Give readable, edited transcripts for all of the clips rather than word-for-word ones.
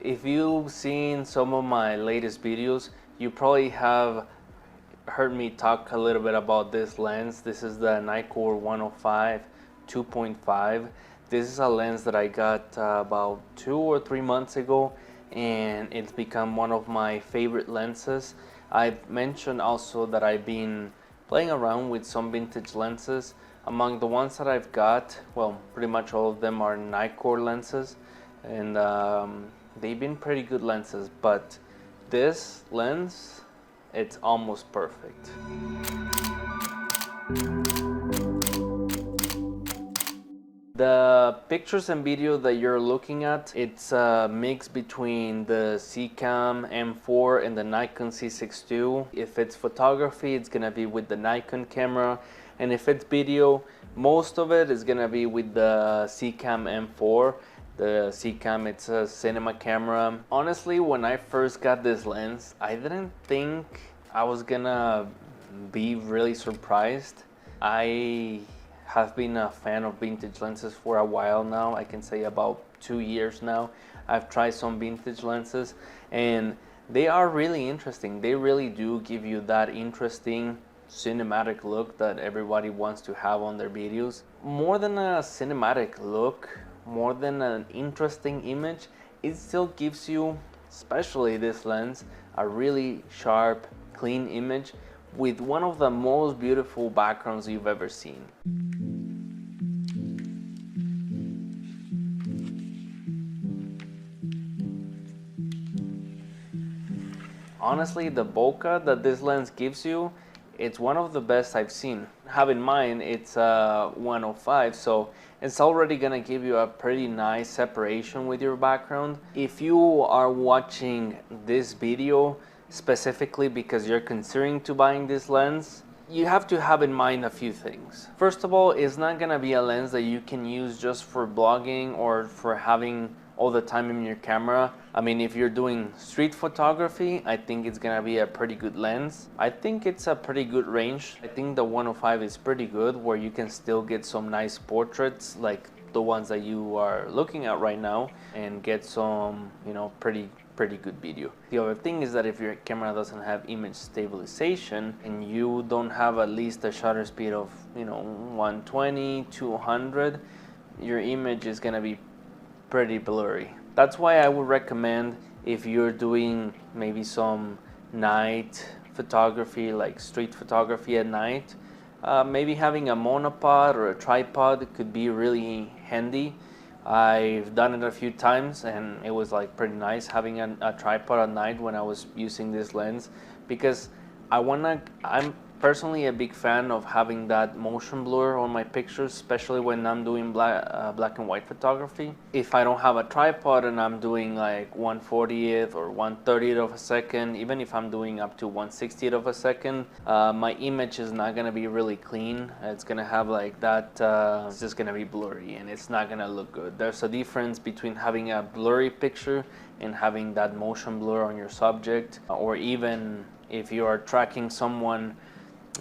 If you've seen some of my latest videos, you probably have heard me talk a little bit about this lens. This is the Nikkor 105 2.5. This is a lens that I got about 2 or 3 months ago, and it's become one of my favorite lenses. I've mentioned also that I've been playing around with some vintage lenses. Among the ones that I've got, well, pretty much all of them are Nikkor lenses, and they've been pretty good lenses, but this lens, it's almost perfect. The pictures and video that you're looking at, it's a mix between the Cam M4 and the Nikon C6 II. If it's photography, it's gonna be with the Nikon camera, and if it's video, most of it is gonna be with the Cam M4. The Cam, it's a cinema camera. Honestly, when I first got this lens, I didn't think I was gonna be really surprised. I have been a fan of vintage lenses for a while now. I can say about 2 years now. I've tried some vintage lenses and they are really interesting. They really do give you that interesting cinematic look that everybody wants to have on their videos. More than a cinematic look, more than an interesting image, it still gives you, especially this lens, a really sharp, clean image with one of the most beautiful backgrounds you've ever seen. Honestly, the bokeh that this lens gives you, it's one of the best I've seen. Have in mind, it's a 105, so it's already gonna give you a pretty nice separation with your background. If you are watching this video specifically because you're considering to buying this lens, you have to have in mind a few things. First of all, it's not gonna be a lens that you can use just for blogging or for having all the time in your camera. I mean, if you're doing street photography, I think it's gonna be a pretty good lens. I think it's a pretty good range. I think the 105 is pretty good, where you can still get some nice portraits like the ones that you are looking at right now, and get some, you know, pretty good video. The other thing is that if your camera doesn't have image stabilization and you don't have at least a shutter speed of, you know, 120, 200, your image is gonna be pretty blurry. That's why I would recommend, if you're doing maybe some night photography, like street photography at night, maybe having a monopod or a tripod could be really handy. I've done it a few times and it was like pretty nice having a tripod at night when I was using this lens, because I'm personally a big fan of having that motion blur on my pictures, especially when I'm doing black and white photography. If I don't have a tripod and I'm doing like 1/40th or 1/30th of a second, even if I'm doing up to 1/60th of a second, my image is not gonna be really clean. It's gonna have like that, it's just gonna be blurry and it's not gonna look good. There's a difference between having a blurry picture and having that motion blur on your subject, or even if you are tracking someone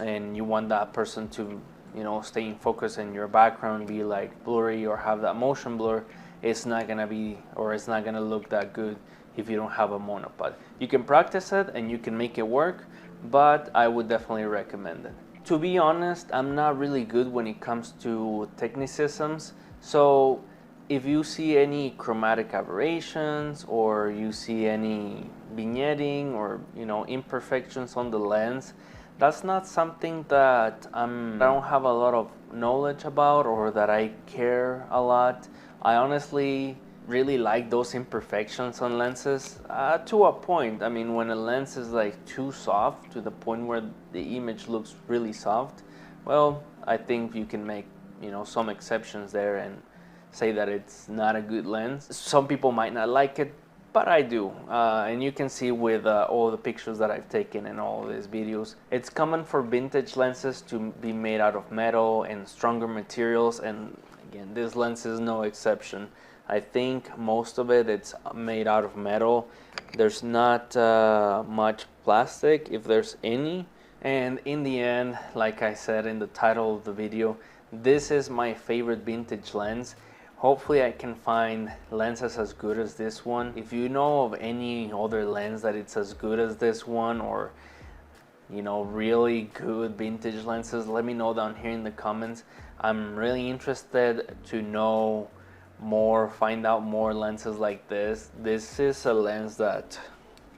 and you want that person to, you know, stay in focus and your background be like blurry or have that motion blur, it's not gonna be, or it's not gonna look that good if you don't have a monopod. You can practice it and you can make it work, but I would definitely recommend it. To be honest, I'm not really good when it comes to technicisms, so if you see any chromatic aberrations or you see any vignetting or, you know, imperfections on the lens, that's not something that I don't have a lot of knowledge about or that I care a lot. I honestly really like those imperfections on lenses to a point. I mean, when a lens is like too soft to the point where the image looks really soft, well, I think you can make, you know, some exceptions there and say that it's not a good lens. Some people might not like it, but I do, and you can see with all the pictures that I've taken in all these videos, it's common for vintage lenses to be made out of metal and stronger materials, and again, this lens is no exception. I think most of it's made out of metal. There's not much plastic, if there's any, and in the end, like I said in the title of the video, this is my favorite vintage lens. Hopefully I can find lenses as good as this one. If you know of any other lens that it's as good as this one, or really good vintage lenses, let me know down here in the comments. I'm really interested to know more, find out more lenses like this. This is a lens that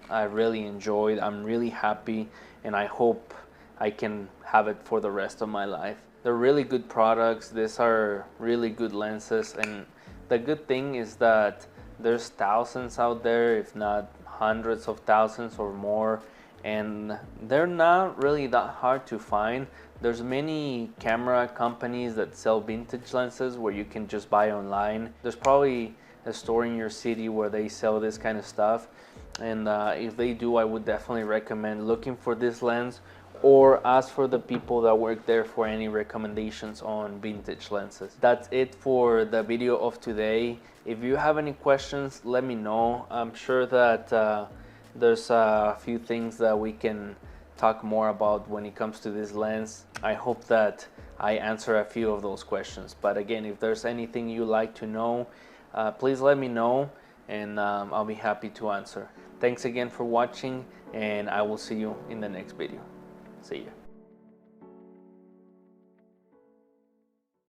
I really enjoyed. I'm really happy, and I hope I can have it for the rest of my life. They're really good products. These are really good lenses, and the good thing is that there's thousands out there, if not hundreds of thousands or more, and they're not really that hard to find. There's many camera companies that sell vintage lenses where you can just buy online. There's probably a store in your city where they sell this kind of stuff, and if they do, I would definitely recommend looking for this lens, or ask for the people that work there for any recommendations on vintage lenses. That's it for the video of today. If you have any questions, let me know. I'm sure that there's a few things that we can talk more about when it comes to this lens. I hope that I answer a few of those questions. But again, if there's anything you like to know, please let me know, and I'll be happy to answer. Thanks again for watching, and I will see you in the next video. See ya.